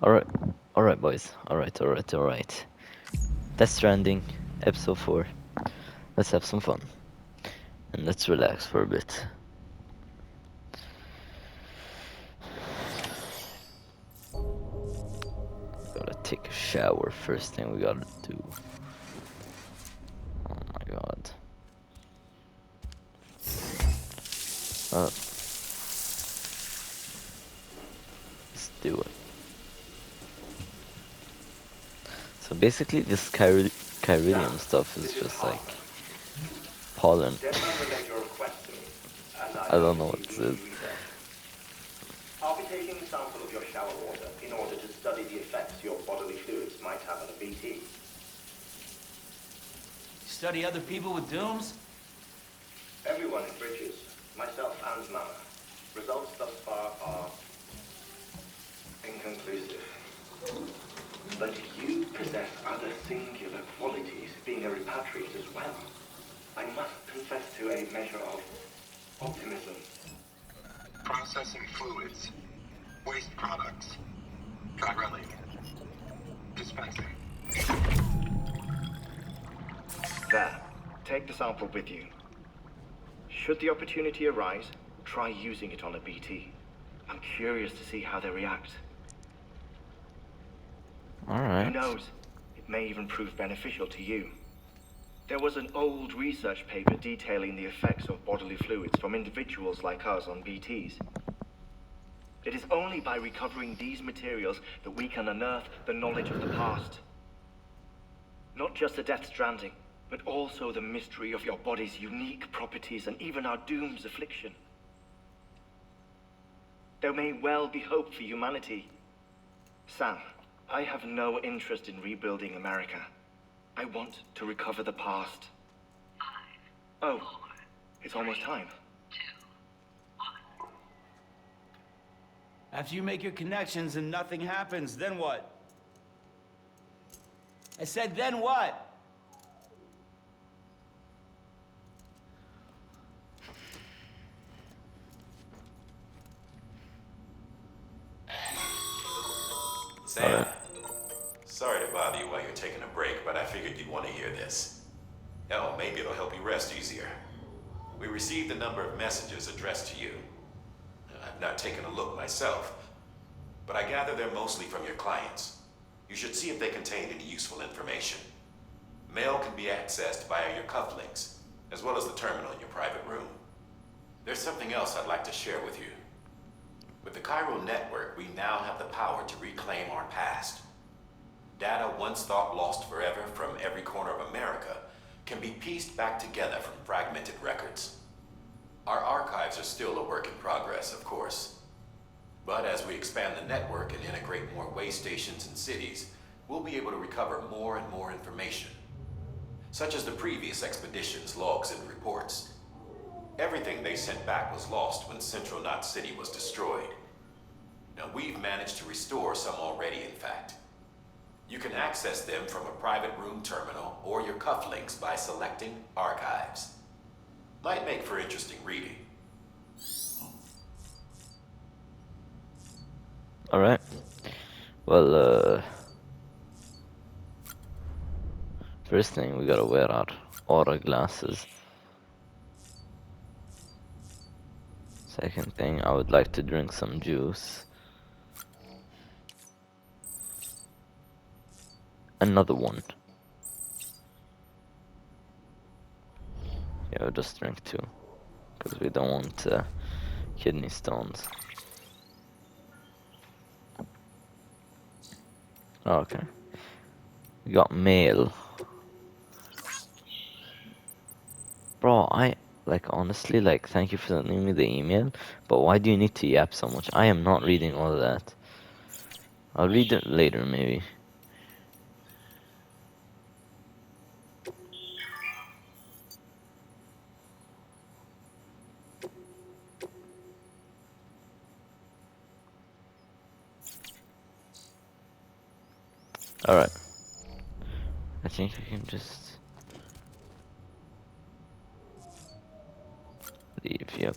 Alright, alright, boys. Alright. Death Stranding, episode 4. Let's have some fun. And let's relax for a bit. Gotta take a shower, first thing we gotta do. Oh my god. Let's do it. So basically this Chiralium stuff is just like pollen. I don't know what this is. I'll be taking a sample of your shower water in order to study the effects your bodily fluids might have on a BT. Study other people with dooms? Everyone in Bridges, myself and Mama. Results thus far are inconclusive. But you possess other singular qualities, being a repatriate as well. I must confess to a measure of optimism. Processing fluids, waste products, chiralium, dispensing. There. Take the sample with you. Should the opportunity arise, try using it on a BT. I'm curious to see how they react. Alright. Who knows? It may even prove beneficial to you. There was an old research paper detailing the effects of bodily fluids from individuals like us on BTs. It is only by recovering these materials that we can unearth the knowledge of the past. Not just the Death Stranding, but also the mystery of your body's unique properties and even our doom's affliction. There may well be hope for humanity. Sam, I have no interest in rebuilding America. I want to recover the past. Oh, it's almost time. After you make your connections and nothing happens, then what? I said, then what? Sam, sorry to bother you while you're taking a break, but I figured you'd want to hear this. Hell, maybe it'll help you rest easier. We received a number of messages addressed to you. I've not taken a look myself, but I gather they're mostly from your clients. You should see if they contain any useful information. Mail can be accessed via your cufflinks, as well as the terminal in your private room. There's something else I'd like to share with you. With the chiral network, we now have the power to reclaim our past. Data once thought lost forever from every corner of America can be pieced back together from fragmented records. Our archives are still a work in progress, of course. But as we expand the network and integrate more way stations and cities, we'll be able to recover more and more information, such as the previous expedition's logs and reports. Everything they sent back was lost when Central Knot City was destroyed. Now, we've managed to restore some already, in fact. You can access them from a private room terminal or your cufflinks by selecting Archives. Might make for interesting reading. Alright. Well, first thing, we gotta wear our aura glasses. Second thing, I would like to drink some juice. Another one. Yeah, I'll just drink two, because we don't want kidney stones. Oh, okay. We got mail. Bro, honestly, thank you for sending me the email, but why do you need to yap so much? I am not reading all of that. I'll read it later, maybe. Alright. I think I can just leave, yep.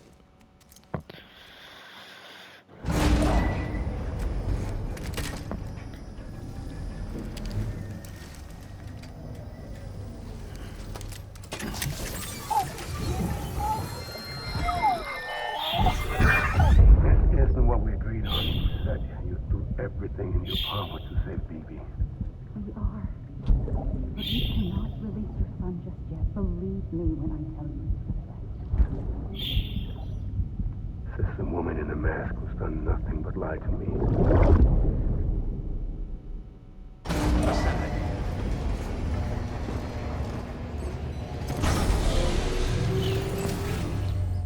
everything in your power to save BB. We are. But you cannot release your son just yet. Believe me when I tell you it's the best. Says the woman in the mask who's done nothing but lie to me.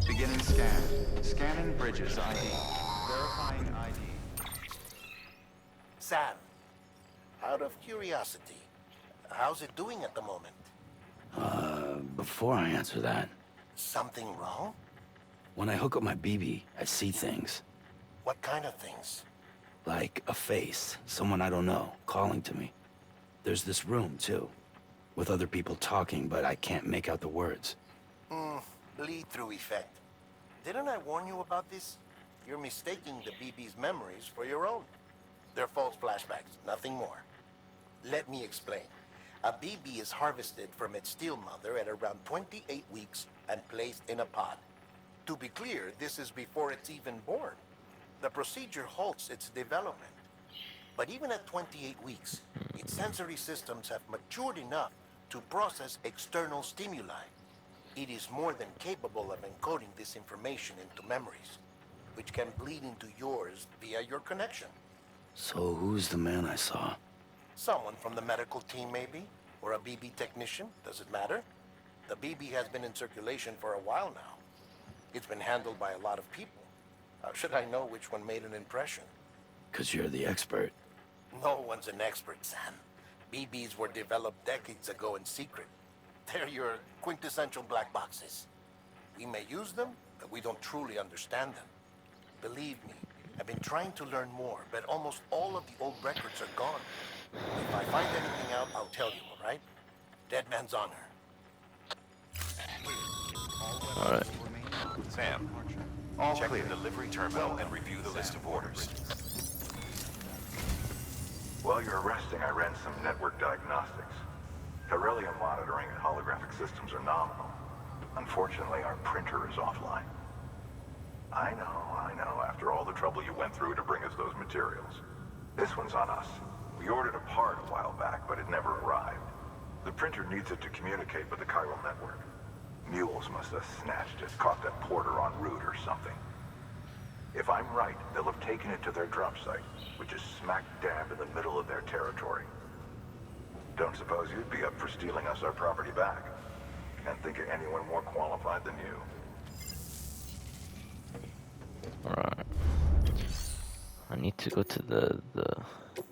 Beginning scan. Scanning Bridges ID. Verifying ID. Sam, out of curiosity, how's it doing at the moment? Before I answer that, Something wrong? when I hook up my BB, I see things. What kind of things? Like a face, someone I don't know, calling to me. There's this room, too, with other people talking, but I can't make out the words. Bleed-through effect. Didn't I warn you about this? You're mistaking the BB's memories for your own. They're false flashbacks, nothing more. Let me explain. A BB is harvested from its steel mother at around 28 weeks and placed in a pod. To be clear, this is before it's even born. The procedure halts its development. But even at 28 weeks, its sensory systems have matured enough to process external stimuli. It is more than capable of encoding this information into memories, which can bleed into yours via your connection. So who's the man I saw? Someone from the medical team, maybe? Or a BB technician? Does it matter? The BB has been in circulation for a while now. It's been handled by a lot of people. How should I know which one made an impression? 'Cause you're the expert. No one's an expert, Sam. BBs were developed decades ago in secret. They're your quintessential black boxes. We may use them, but we don't truly understand them. Believe me, I've been trying to learn more, but almost all of the old records are gone. If I find anything out, I'll tell you, all right? Dead man's honor. Alright. Sam, check the delivery terminal and review the list of orders. While you're resting, I ran some network diagnostics. Beryllium monitoring and holographic systems are nominal. Unfortunately, our printer is offline. I know, after all the trouble you went through to bring us those materials. This one's on us. We ordered a part a while back, but it never arrived. The printer needs it to communicate with the chiral network. Mules must have snatched it, caught that porter en route or something. If I'm right, they'll have taken it to their drop site, which is smack dab in the middle of their territory. Don't suppose you'd be up for stealing us our property back? Can't think of anyone more qualified than you. Alright. I need to go to the what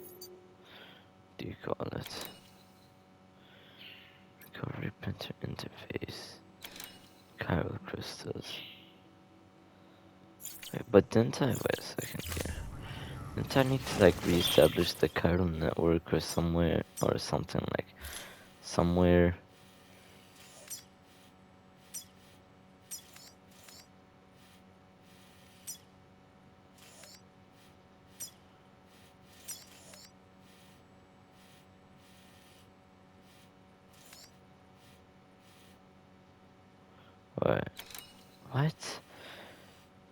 do you call it? Recovery printer interface. Chiral crystals. Wait, but didn't I wait a second here? Didn't I need to like reestablish the chiral network or somewhere or something like somewhere? Wait, what?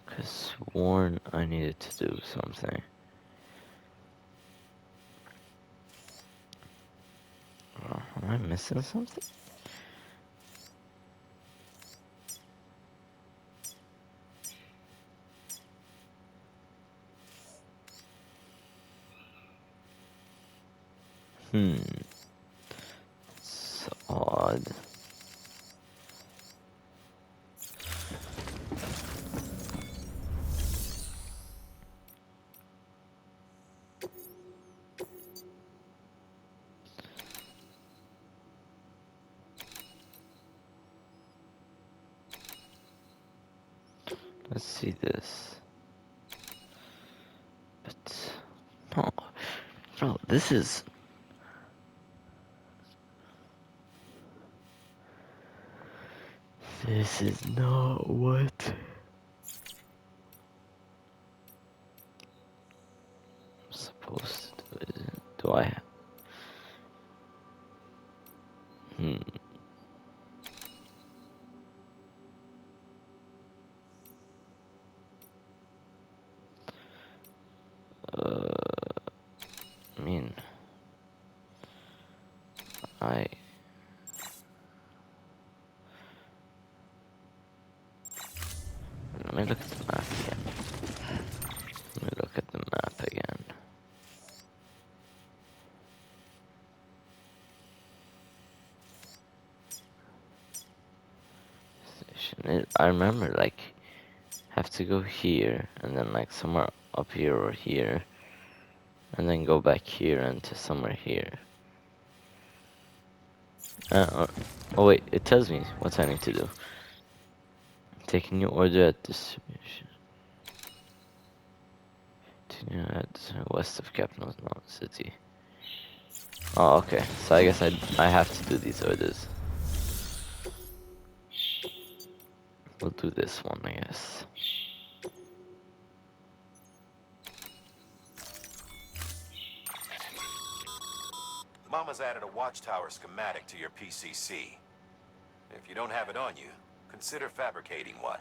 Cause sworn I needed to do something. Am I missing something? It's odd. Let's see this. But no, bro, this is not what I'm supposed to do. Is it? Do I? I let me look at the map again. Let me look at the map again. I remember, like, have to go here, and then, like, somewhere up here or here, and then go back here and to somewhere here. Oh wait, it tells me what I need to do. Take a new order at distribution. Continue at west of capital city. Oh, okay. So I guess I have to do these orders. We'll do this one, I guess. Mama's added a watchtower schematic to your PCC. If you don't have it on you, consider fabricating one.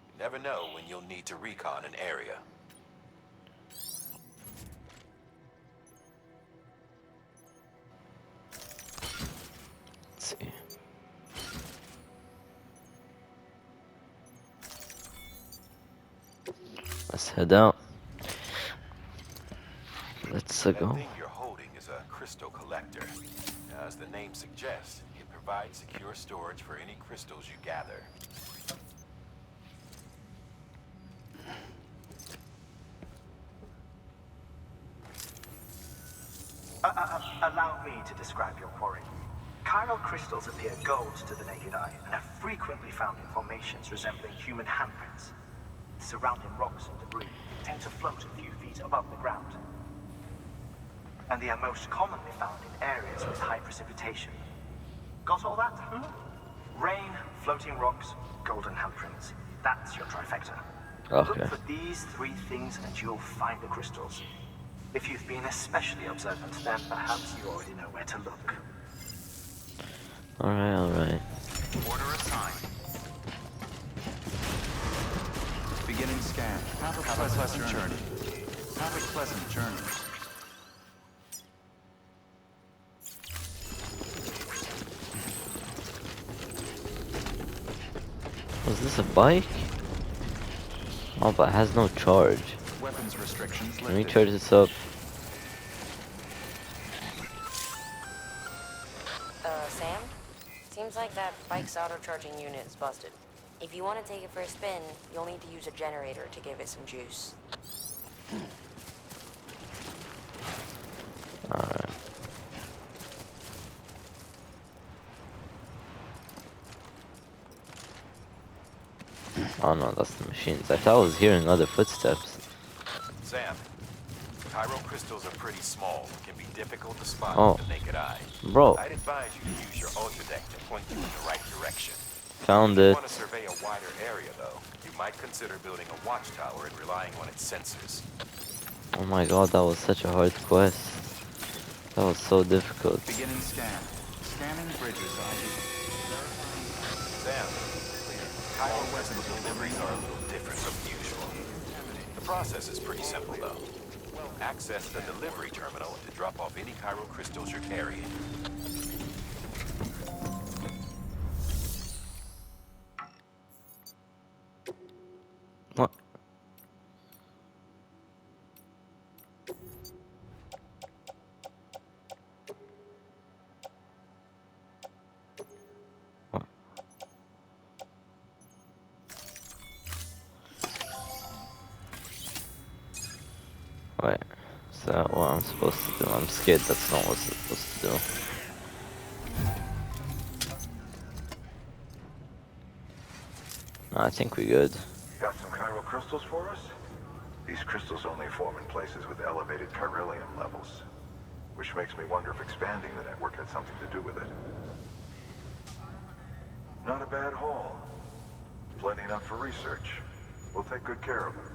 You never know when you'll need to recon an area. Let's see. Let's head out. Let's That go. thing you're holding is a crystal collector. As the name suggests, it provides secure storage for any crystals you gather. Allow me to describe your quarry. Chiral crystals appear gold to the naked eye and are frequently found in formations resembling human handprints. Surrounding rocks and debris tend to float a few feet above the ground. And they are most commonly found in areas with high precipitation. Got all that? Rain, floating rocks, golden handprints. That's your trifecta. Okay. Look for these three things and you'll find the crystals. If you've been especially observant, then perhaps you already know where to look. Alright. Order assigned. Beginning scan. Have a pleasant journey. Have a pleasant journey. Was this a bike? Oh, but it has no charge. Weapons restrictions Can we lifted. charge this up? Sam? Seems like that bike's auto-charging unit is busted. If you want to take it for a spin, you'll need to use a generator to give it some juice. Alright. Oh no, that's the machines. I thought I was hearing other footsteps. Sam, chiral crystals are pretty small and can be difficult to spot Oh. with the naked eye. Bro. I'd advise you to use your ultradeck to point you in the right direction. Found If you it. want to survey a wider area, though, you might consider building a watchtower and relying on its sensors. Oh my god, that was such a hard quest. That was so difficult. Beginning scan. Scanning bridges ID. Sam, chiral crystal deliveries are a little different from usual. The process is pretty simple, though. Access the delivery terminal to drop off any chiral crystals you're carrying. What? What? Wait, is that what I'm supposed to do? I'm scared that's not what I'm supposed to do. No, I think we're good. Got some chiral crystals for us? These crystals only form in places with elevated chiralium levels, which makes me wonder if expanding the network had something to do with it. Not a bad haul. Plenty enough for research. We'll take good care of them.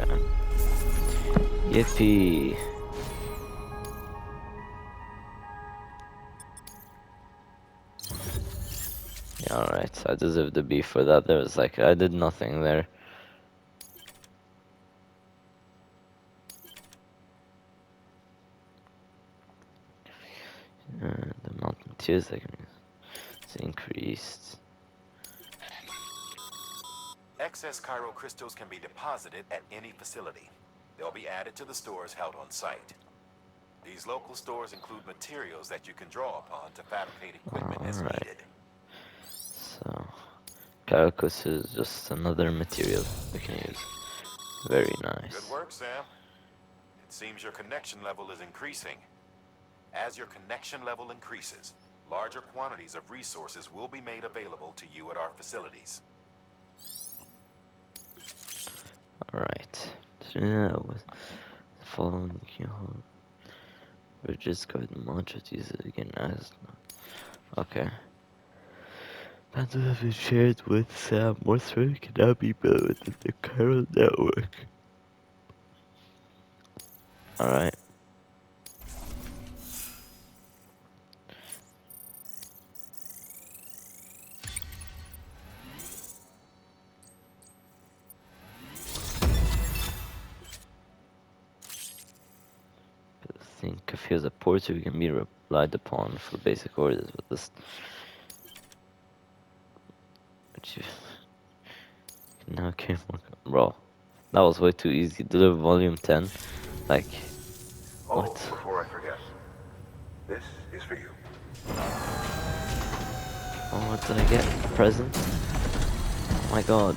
Okay. Yippee. Yeah, alright, I deserve the beef for that. There was like, I did nothing there. materials that can be it's increased. Excess chiral crystals can be deposited at any facility. They'll be added to the stores held on site. These local stores include materials that you can draw upon to fabricate equipment as needed. So, Caracos is just another material we can use. Very nice. Good work, Sam. It seems your connection level is increasing. As your connection level increases, larger quantities of resources will be made available to you at our facilities. Alright. Following keyhole. We're just going to module use it again as okay. Plans have been shared with Sam. More servers can now be built within the chiral network. Alright. I think if he has a porter, we can be relied upon for basic orders with this. Which you now came, bro. That was way too easy. Deliver volume 10. Like, what? Before I forget, this is for you. Oh, what did I get? A present? Oh my god.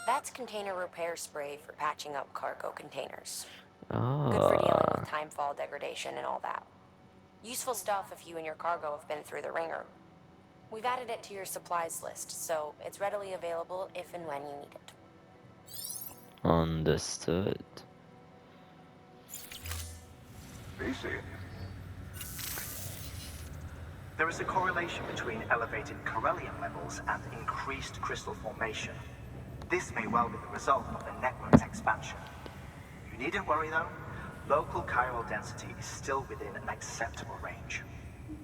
That's container repair spray for patching up cargo containers. Oh. Good for dealing with timefall degradation and all that. Useful stuff if you and your cargo have been through the ringer. We've added it to your supplies list, so it's readily available if and when you need it. Understood. Easy. There is a correlation between elevated Corellium levels and increased crystal formation. This may well be the result of the network's expansion. You needn't worry though. Local chiral density is still within an acceptable range.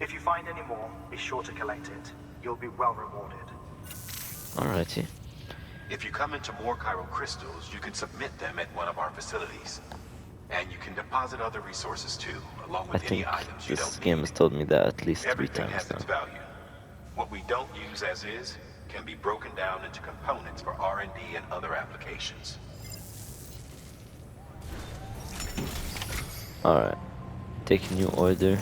If you find any more, be sure to collect it. You'll be well rewarded. Alrighty. If you come into more chiral crystals, you can submit them at one of our facilities. And you can deposit other resources too, along I with any think items you this don't game need. has told me that at least 3 Everything times has its now. value. What we don't use as is can be broken down into components for R&D and other applications. Alright. Take a new order.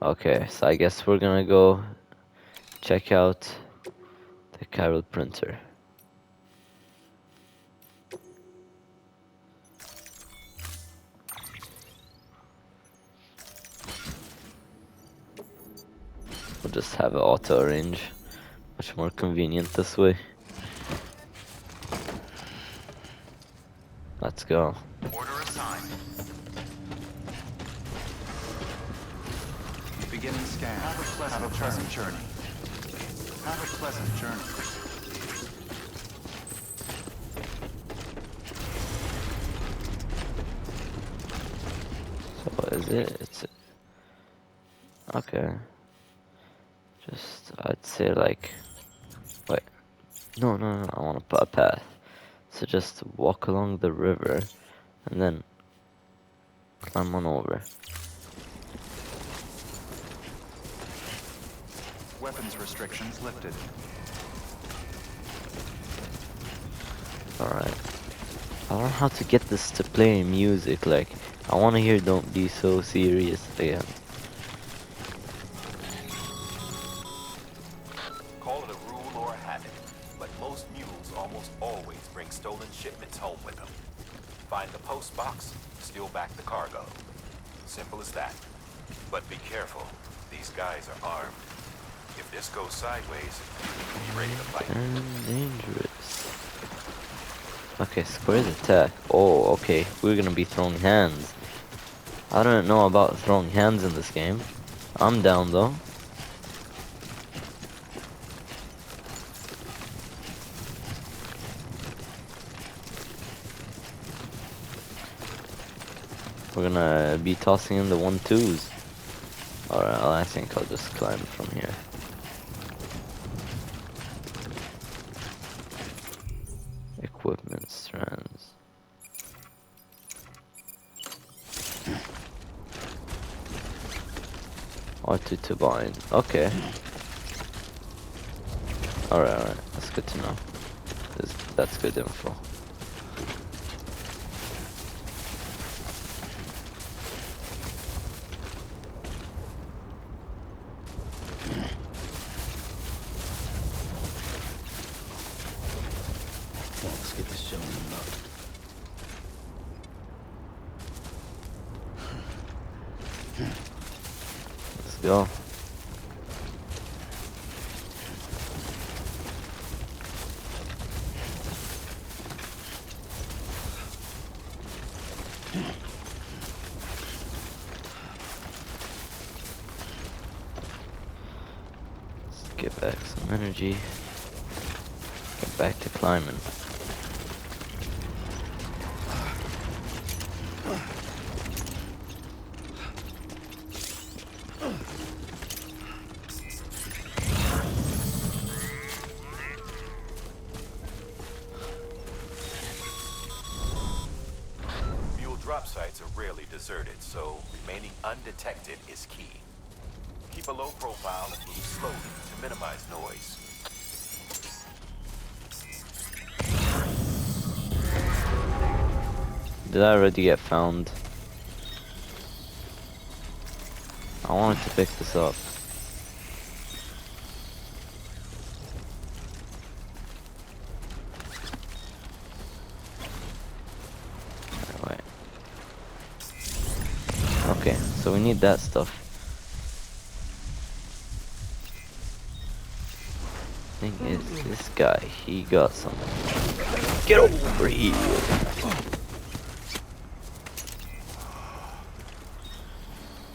Okay, so I guess we're gonna go check out the chiral printer. We'll just have it auto arrange. Much more convenient this way. Let's go. Order assigned. Beginning scan. Have a pleasant journey. Have a pleasant journey. So what is it? It's okay. Just I'd say like wait. No, I want to put a path. So just walk along the river and then climb on over. Weapons restrictions lifted. Alright. I don't know how to get this to play music, like I wanna hear Don't Be So Serious again. Call it a rule or a habit, but most mules almost always bring stolen shipments home with them. Find the post box, steal back the cargo. Simple as that. But be careful, these guys are armed. If this goes sideways, be ready to fight. Dangerous. Okay, squared attack. Oh, okay. We're gonna be throwing hands. I don't know about throwing hands in this game. I'm down though. We're gonna be tossing in the 1-2s. Alright, I think I'll just climb from here. Equipment strands. R2 to bind. Okay. Alright. That's good to know. That's good info. Well, let's get this show in up. Let's go. Let's get back some energy. Get back to climbing. Mule drop sites are rarely deserted, so remaining undetected is key. Keep a low profile and move slowly to minimize noise. Did I already get found? I wanted to pick this up. Wait. Okay, so we need that stuff. Thing is, this guy, he got something. Get over here!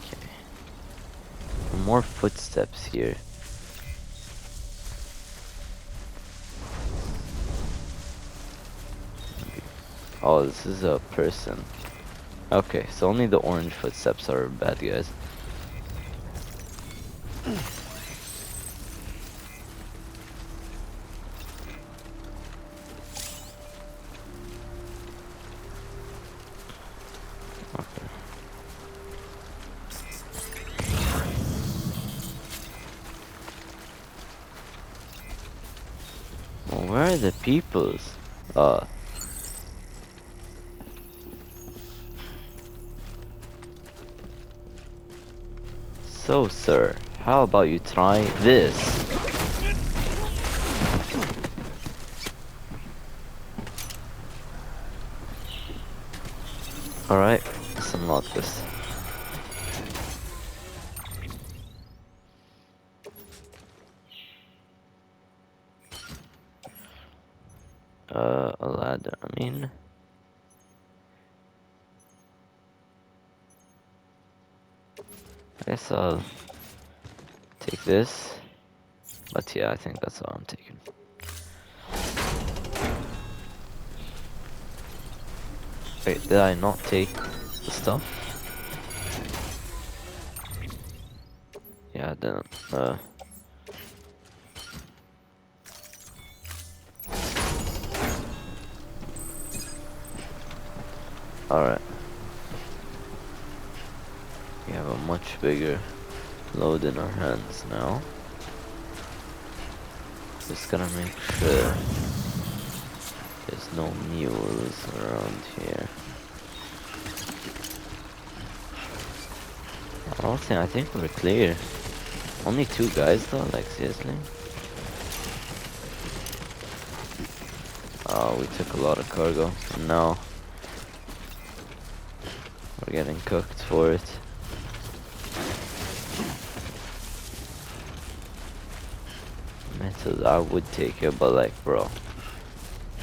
Okay. More footsteps here. Oh, this is a person. Okay, so only the orange footsteps are bad guys. Okay. Well, where are the peoples? So, sir, how about you try this? Alright, let's unlock this. A ladder, I mean. I guess I'll take this. But yeah, I think that's all I'm taking. Wait, did I not take the stuff? Yeah, I didn't. Alright. We have a much bigger load in our hands now. Just gotta make sure there's no mules around here. I think we're clear. Only 2 guys though, like seriously? Oh, we took a lot of cargo. And now we're getting cooked for it. Metal, I would take it, but like, bro,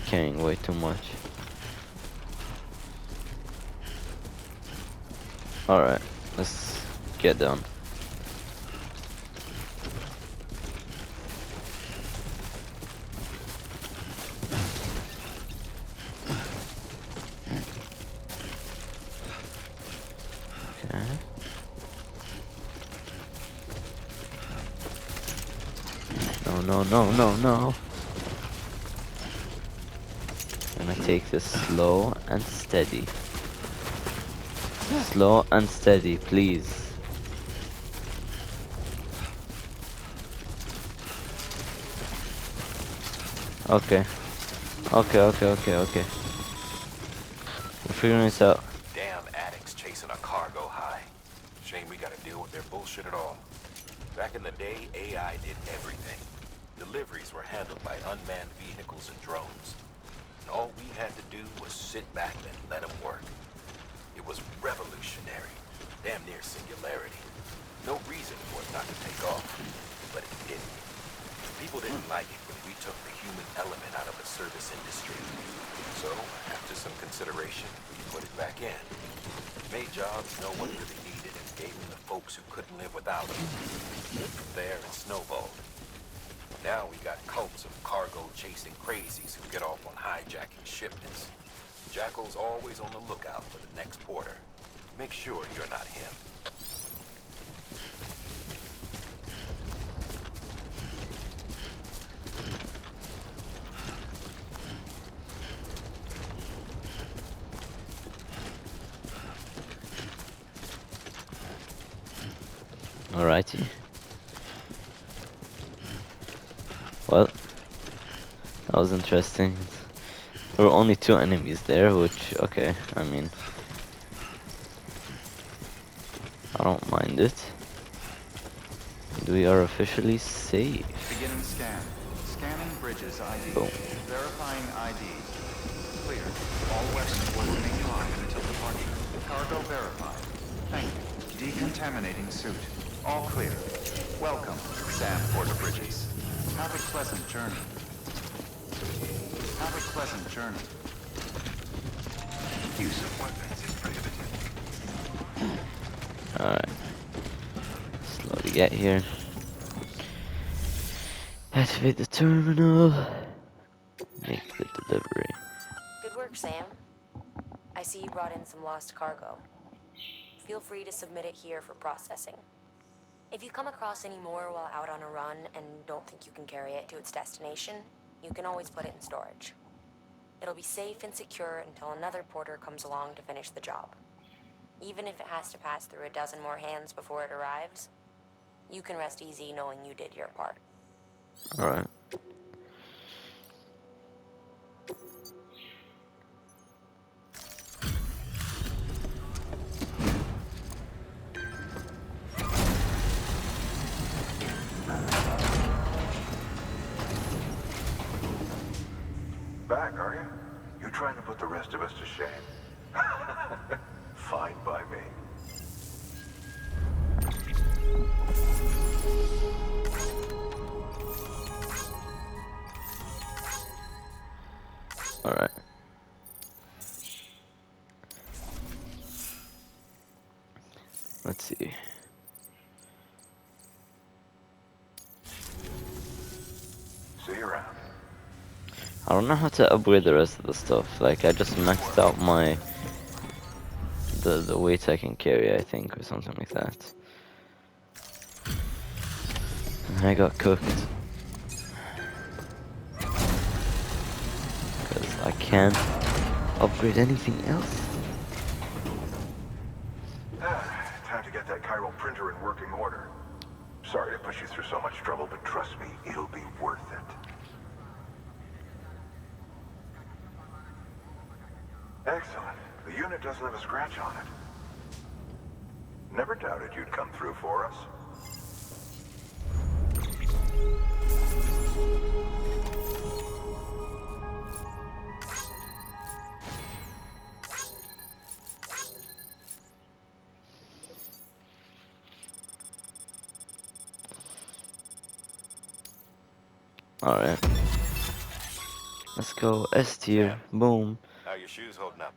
carrying way too much. Alright, let's get down. Okay. No. I'm gonna take this slow and steady. Slow and steady, please. Okay. Okay. We're figuring this out. Damn addicts chasing a cargo high. Shame we gotta deal with their bullshit at all. Back in the day, AI did everything. Deliveries were handled by unmanned vehicles and drones. And all we had to do was sit back and let them work. It was revolutionary. Damn near singularity. No reason for it not to take off. But it didn't. People didn't like it when we took the human element out of the service industry. So, after some consideration, we put it back in. Made jobs no one really needed and gave them to folks who couldn't live without them. From there, it snowballed. Now we got cults of cargo-chasing crazies who get off on hijacking shipments. Jackal's always on the lookout for the next porter. Make sure you're not him. Alrighty. Well, that was interesting. There were only 2 enemies there, which, okay, I mean, I don't mind it. And we are officially safe. Beginning scan. Scanning bridges ID. Boom. Verifying ID. Clear. All weapons will remain live until departure. Cargo verified. Thank you. Decontaminating suit. All clear. Welcome, Sam Porter Bridges. Have a pleasant journey. Have a pleasant journey. Use of weapons is prohibited. Alright. Slowly get here. Activate the terminal. Make the delivery. Good work, Sam. I see you brought in some lost cargo. Feel free to submit it here for processing. If you come across any more while out on a run and don't think you can carry it to its destination, you can always put it in storage. It'll be safe and secure until another porter comes along to finish the job. Even if it has to pass through a dozen more hands before it arrives, you can rest easy knowing you did your part. Alright. Back, are you? You trying to put the rest of us to shame? Fine by me. Alright. Let's see. See you around. I don't know how to upgrade the rest of the stuff. Like, I just maxed out my the weight I can carry, I think, or something like that. And I got cooked. Because I can't upgrade anything else. Time to get that chiral printer in working order. Sorry to push you through so much trouble, but trust me, it'll be worth it. Excellent. The unit doesn't have a scratch on it. Never doubted you'd come through for us. Alright. Let's go. S tier. Boom. How are your shoes holding up?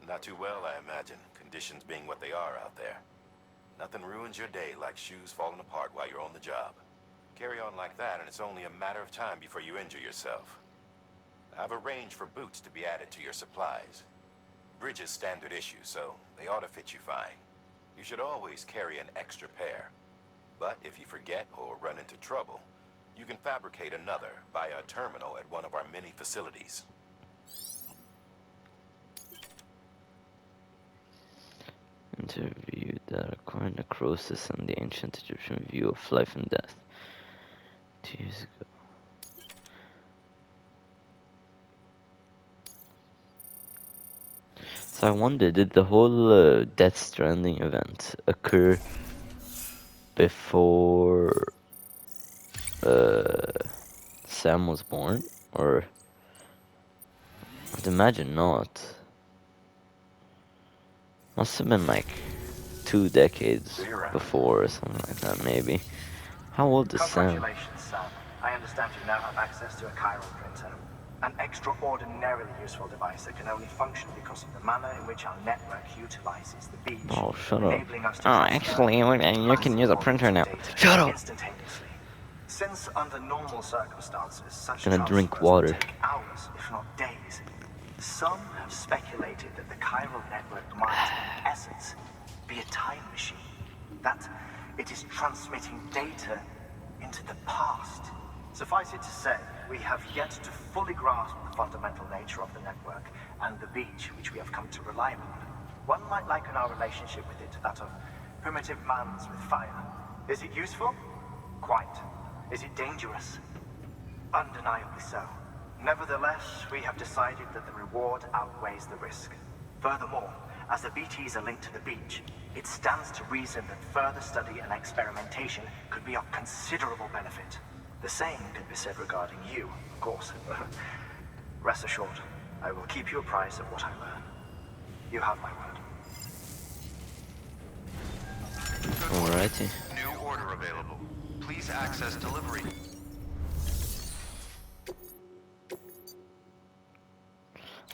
Not too well, I imagine. Conditions being what they are out there. Nothing ruins your day like shoes falling apart while you're on the job. Carry on like that, and it's only a matter of time before you injure yourself. I've arranged for boots to be added to your supplies. Bridges standard issue, so they ought to fit you fine. You should always carry an extra pair. But if you forget or run into trouble, you can fabricate another via a terminal at one of our many facilities. Interview that acquired necrosis and the ancient Egyptian view of life and death. 2 years ago. So I wonder, did the whole Death Stranding event occur before Sam was born? Or I'd imagine not. Must have been like 2 decades before or something like that, maybe. How old is Sam? Congratulations, Sam. I understand you now have access to a chiral printer. An extraordinarily useful device that can only function because of the manner in which our network utilizes the beach, Oh, shut up. enabling us to Oh, transfer actually, you can use a printer now. Shut up! instantaneously. Since under normal circumstances, such Gonna drink transfers would water. take hours, if not days, some have speculated that the chiral network might, in essence, be a time machine. That it is transmitting data into the past. Suffice it to say, we have yet to fully grasp the fundamental nature of the network and the beach which we have come to rely upon. One might liken our relationship with it to that of primitive man's with fire. Is it useful? Quite. Is it dangerous? Undeniably so. Nevertheless, we have decided that the reward outweighs the risk. Furthermore, as the BTs are linked to the beach, it stands to reason that further study and experimentation could be of considerable benefit. The same could be said regarding you, of course. Rest assured, I will keep you apprised of what I learn. You have my word. Alrighty. New order available. Please access delivery.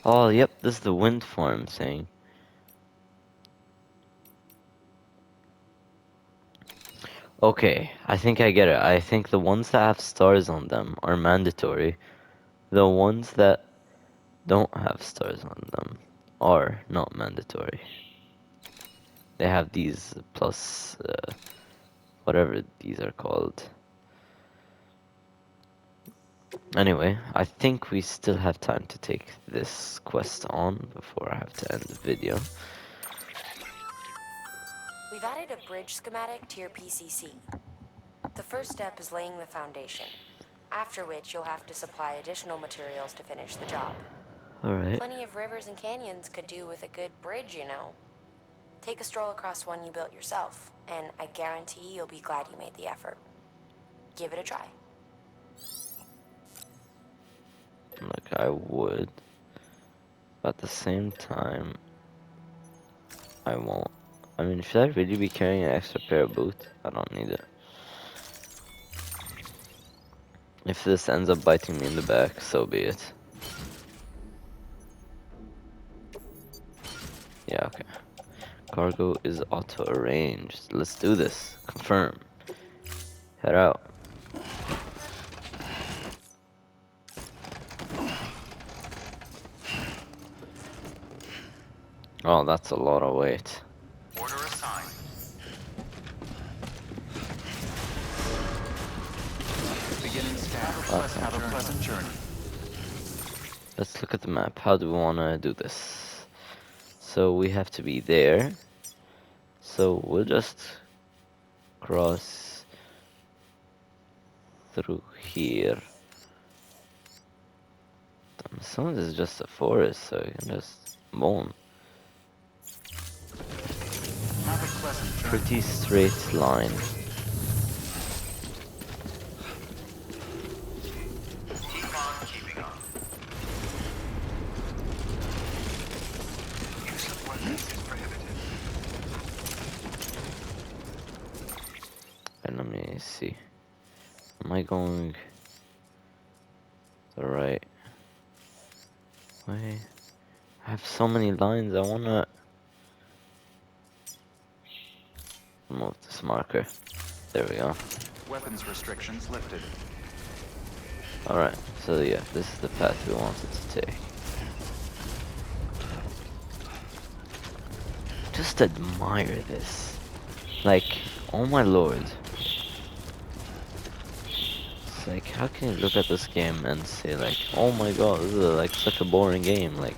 Oh, yep, this is the wind farm thing. Okay, I think I get it. I think the ones that have stars on them are mandatory. The ones that don't have stars on them are not mandatory. They have these plus, whatever these are called. Anyway, I think we still have time to take this quest on before I have to end the video. We've added a bridge schematic to your PCC. The first step is laying the foundation, after which you'll have to supply additional materials to finish the job. Alright. Plenty of rivers and canyons could do with a good bridge, you know. Take a stroll across one you built yourself, and I guarantee you'll be glad you made the effort. Give it a try. Like I would, but at the same time, I won't. I mean, should I really be carrying an extra pair of boots? I don't need it. If this ends up biting me in the back, so be it. Yeah, okay. Cargo is auto-arranged. Let's do this. Confirm. Head out. Oh, that's a lot of weight. Order assigned. Beginning scan. Have a pleasant journey. Let's look at the map. How do we want to do this? So we have to be there. So we'll just cross through here. Some of this is just a forest, so you can just boom. Have a pleasant journey. Pretty straight line. Keep on keeping on. Use of weapons is prohibited. And let me see. Am I going the right way? I have so many lines. I wanna remove this marker. There we go. Weapons restrictions lifted. Alright, so yeah, this is the path we wanted to take. Just admire this. Like, oh my lord. It's like, how can you look at this game and say like, oh my god, this is like such a boring game, like.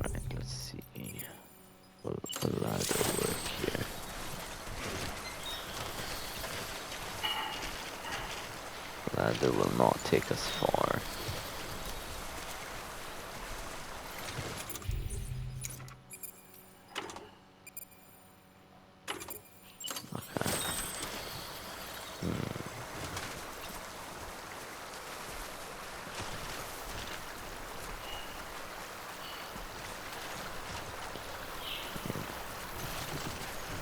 Alright, let's take us far. Okay.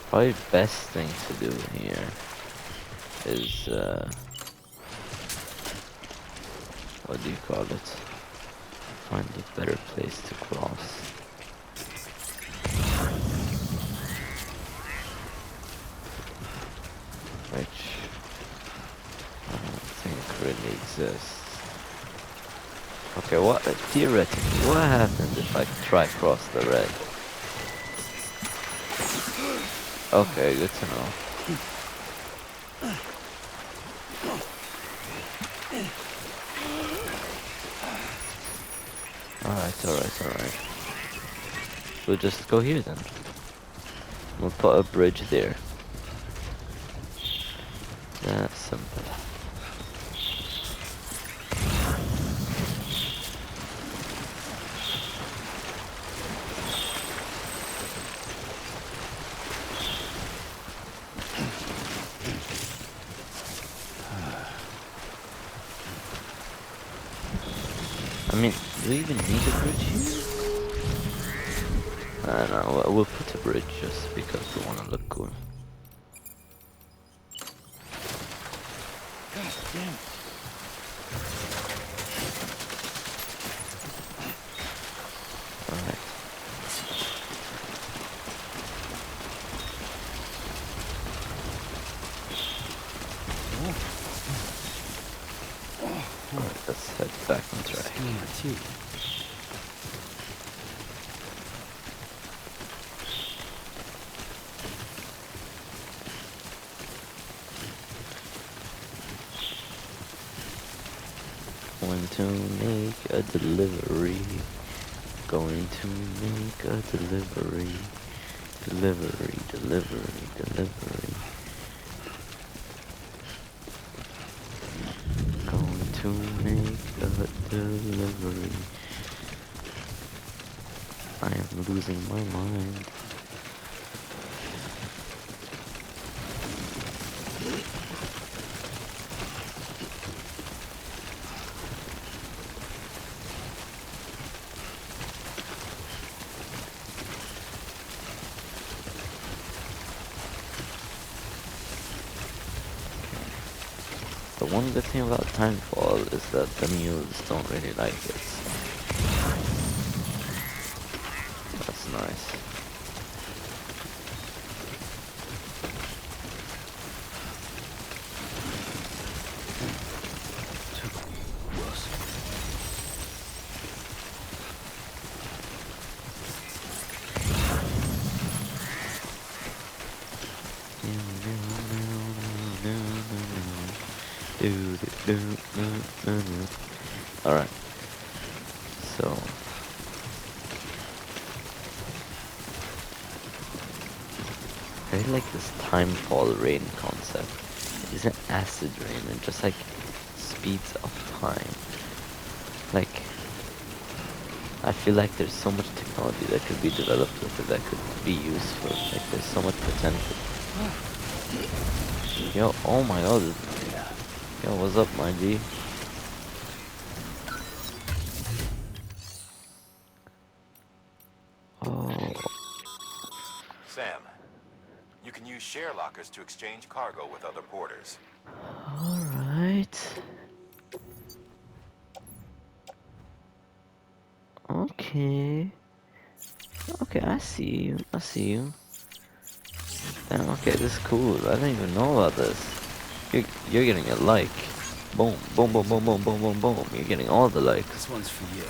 Probably best thing to do here is what do you call it? Find a better place to cross. Which I don't think really exists. Okay, what theoretically what happens if I try cross the red? Okay, good to know. Alright. We'll just go here then. We'll put a bridge there. That's simple. I mean, do we even need a bridge here? No, we'll put a bridge just because we want to look cool. God damn it. Alright. Alright, let's head back on track. Going to make a delivery. Going to make a delivery. Delivery. Going to make a delivery. I am losing my mind. The one good thing about Timefall is that the mules don't really like it. That's nice. Alright, so I really like this Timefall rain concept. It isn't acid rain, it just like speeds up time. Like, I feel like there's so much technology that could be developed with it that could be useful. Like, there's so much potential. Yo, oh my god. Yo, what's up, my G? Oh. Sam, you can use share lockers to exchange cargo with other porters. Alright. Okay. Okay, I see you. Damn, okay, this is cool. I didn't even know about this. You're getting a like. Boom, boom, boom, boom, boom, boom, boom, boom. You're getting all the likes. This one's for you.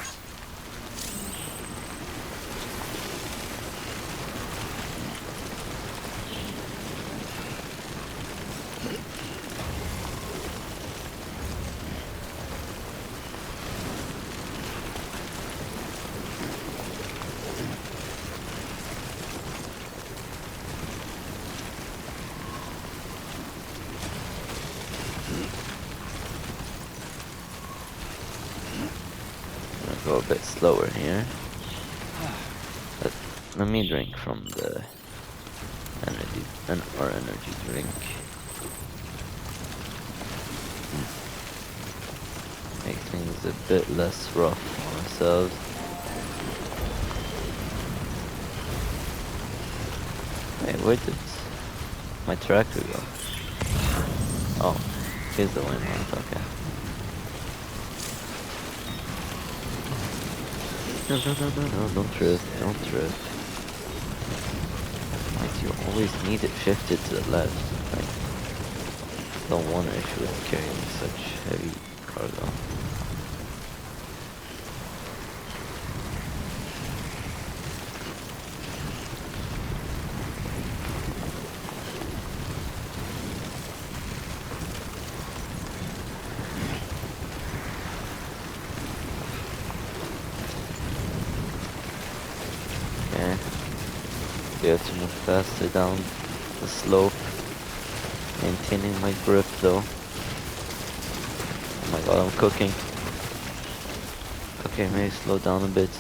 go a bit slower here. Let me drink from the energy drink. Make things a bit less rough for ourselves. Hey, where did my tractor go? Oh, here's the wind mount, okay. No, don't drift, don't drift. Like, you always need it shifted to the left. Like, don't want to issue with carrying such heavy cargo. Okay. We have to move faster down the slope. Maintaining my grip though. Oh my god, I'm cooking. Okay, maybe slow down a bit.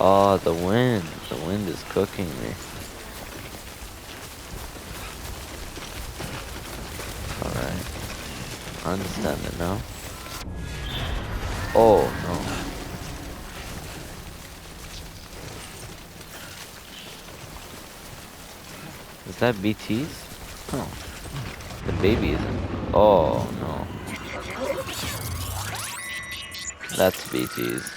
Oh, the wind. The wind is cooking me. Alright. I understand it now. Oh, no. Is that BT's? Oh. The baby isn't. Oh, no. That's BT's.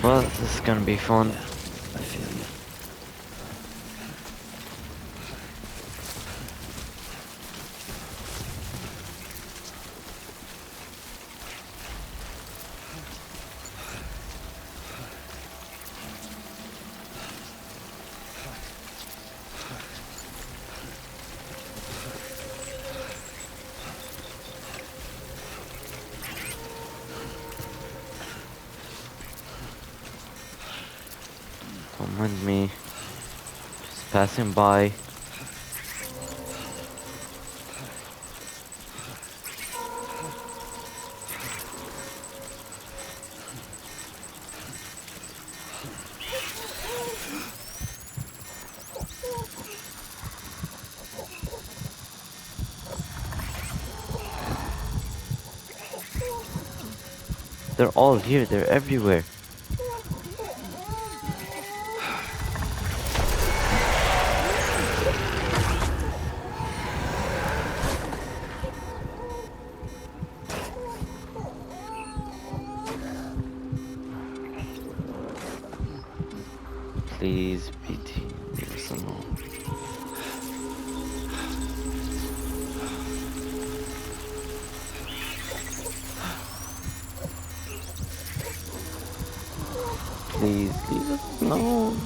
Well, this is gonna be fun. I feel you. Don't mind me. Just passing by. They're all here, they're everywhere. Please, BT, leave us alone. Please, leave us alone.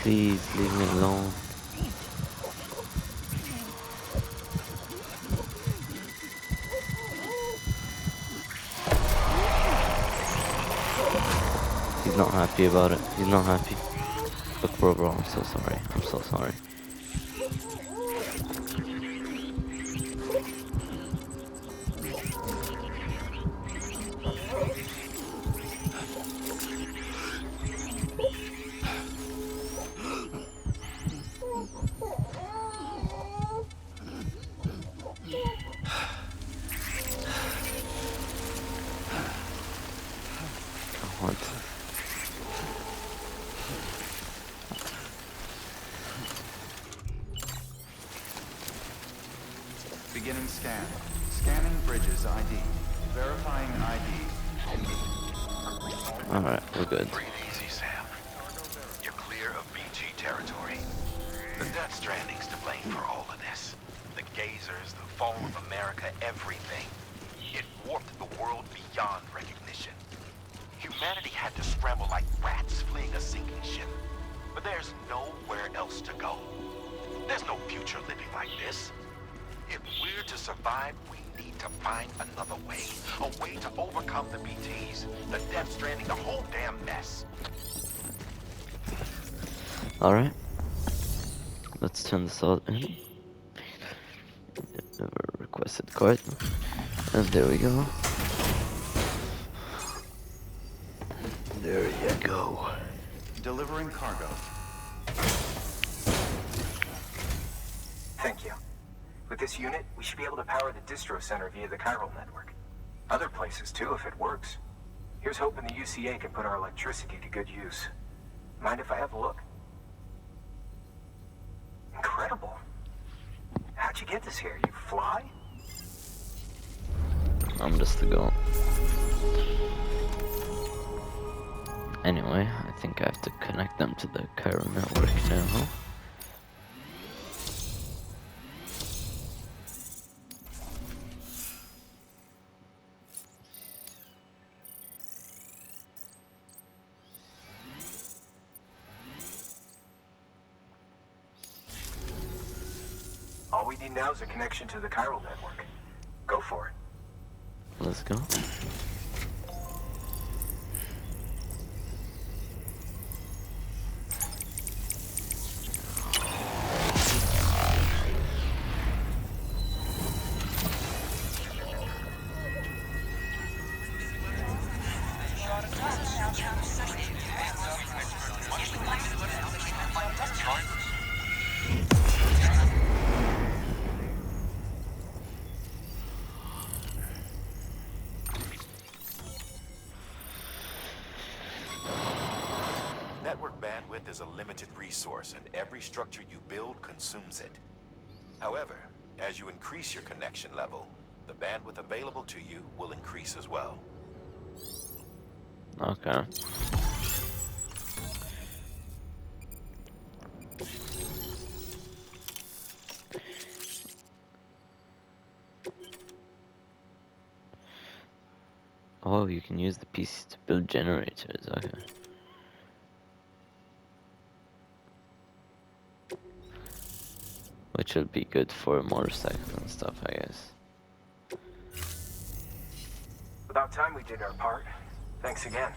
Please leave me alone. He's not happy about it. He's not happy. Look, bro, I'm so sorry. I'm so sorry. His ID. Verifying ID. Alright, we're good. Breathe easy, Sam. You're clear of BT territory. The Death Stranding's to blame for all of this. The gazers, the fall of America, everything. It warped the world beyond recognition. Humanity had to scramble like rats fleeing a sinking ship. But there's nowhere else to go. There's no future living like this. If we're to survive, we need to find another way. A way to overcome the BTs, the Death Stranding, the whole damn mess. Alright. Let's turn this all in. Never requested card. And there we go. There you go. Delivering cargo. Thank you. With this unit, we should be able to power the distro center via the chiral network. Other places too, if it works. Here's hoping the UCA can put our electricity to good use. Mind if I have a look? Incredible. How'd you get this here? You fly? I'm just the goat. Anyway, I think I have to connect them to the chiral network now. All we need now is a connection to the chiral network. Go for it. Let's go. Network bandwidth is a limited resource, and every structure you build consumes it. However, as you increase your connection level, the bandwidth available to you will increase as well. Okay. Oh, you can use the PC to build generators, okay. Which will be good for motorcycles and stuff, I guess. About time we did our part. Thanks again.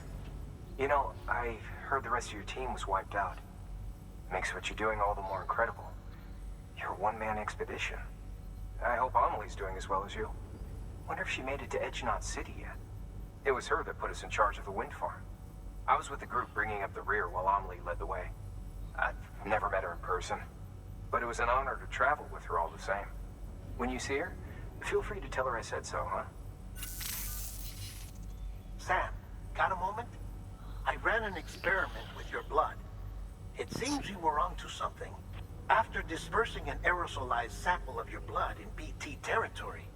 You know, I heard the rest of your team was wiped out. Makes what you're doing all the more incredible. You're a one-man expedition. I hope Amelie's doing as well as you. Wonder if she made it to Edgenot City yet. It was her that put us in charge of the wind farm. I was with the group bringing up the rear while Amelie led the way. I've never met her in person, but it was an honor to travel with her all the same. When you see her, feel free to tell her I said so, huh? Sam, got a moment? I ran an experiment with your blood. It seems you were onto something. After dispersing an aerosolized sample of your blood in BT territory,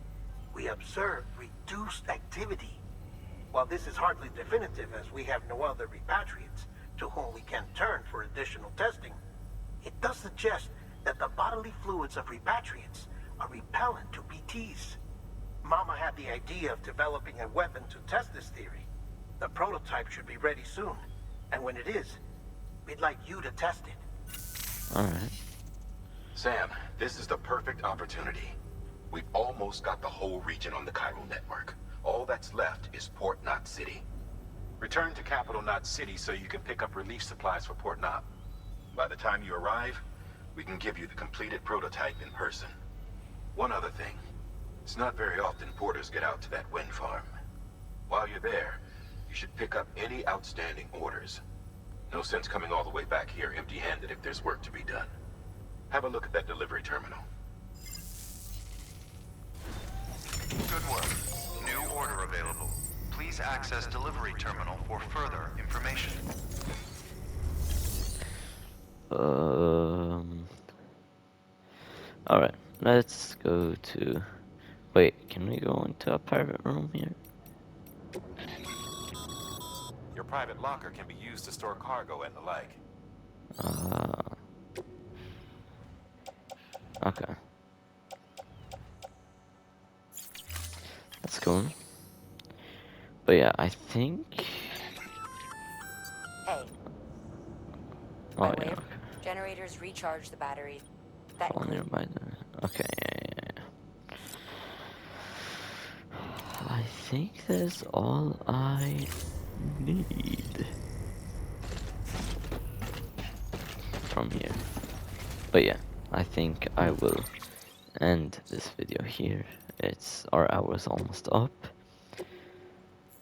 we observed reduced activity. While this is hardly definitive, as we have no other repatriates to whom we can turn for additional testing, it does suggest that the bodily fluids of repatriates are repellent to BTs. Mama had the idea of developing a weapon to test this theory. The prototype should be ready soon, and when it is, we'd like you to test it. Alright. Sam, this is the perfect opportunity. We've almost got the whole region on the chiral network. All that's left is Port Knot City. Return to Capital Knot City so you can pick up relief supplies for Port Knot. By the time you arrive, we can give you the completed prototype in person. One other thing. It's not very often porters get out to that wind farm. While you're there, you should pick up any outstanding orders. No sense coming all the way back here empty-handed if there's work to be done. Have a look at that delivery terminal. Good work. New order available. Please access delivery terminal for further information. Alright, let's go to... Wait, can we go into a private room here? Your private locker can be used to store cargo and the like. Okay. That's cool. But yeah, I think... Hey. Oh By yeah, way, okay. generators recharge the batteries. That Fall includes... nearby the... Okay, yeah. I think that's all I need from here. But yeah, I think I will end this video here. Our hour's almost up.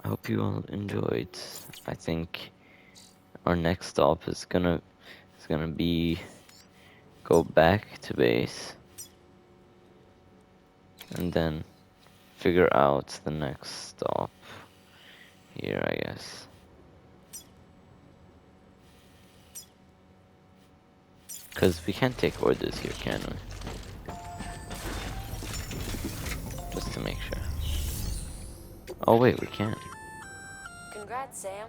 I hope you all enjoyed. I think our next stop is gonna be go back to base and then figure out the next stop here, I guess. Because we can't take orders here, can we? Just to make sure. Oh wait, we can. Congrats, Sam.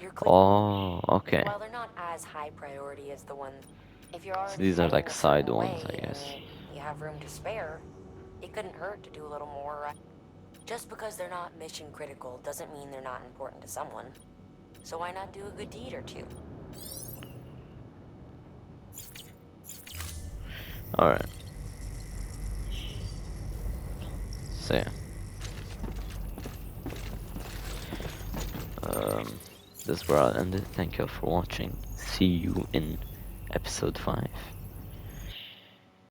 You're clear. Oh, okay. While they're not as high priority as the ones, if you're So already these are heading like a side certain ones, way I guess. and you have room to spare, it couldn't hurt to do a little more, right? Just because they're not mission critical doesn't mean they're not important to someone. So why not do a good deed or two? Alright. So yeah. This is where I'll end it. Thank you all for watching. See you in episode 5.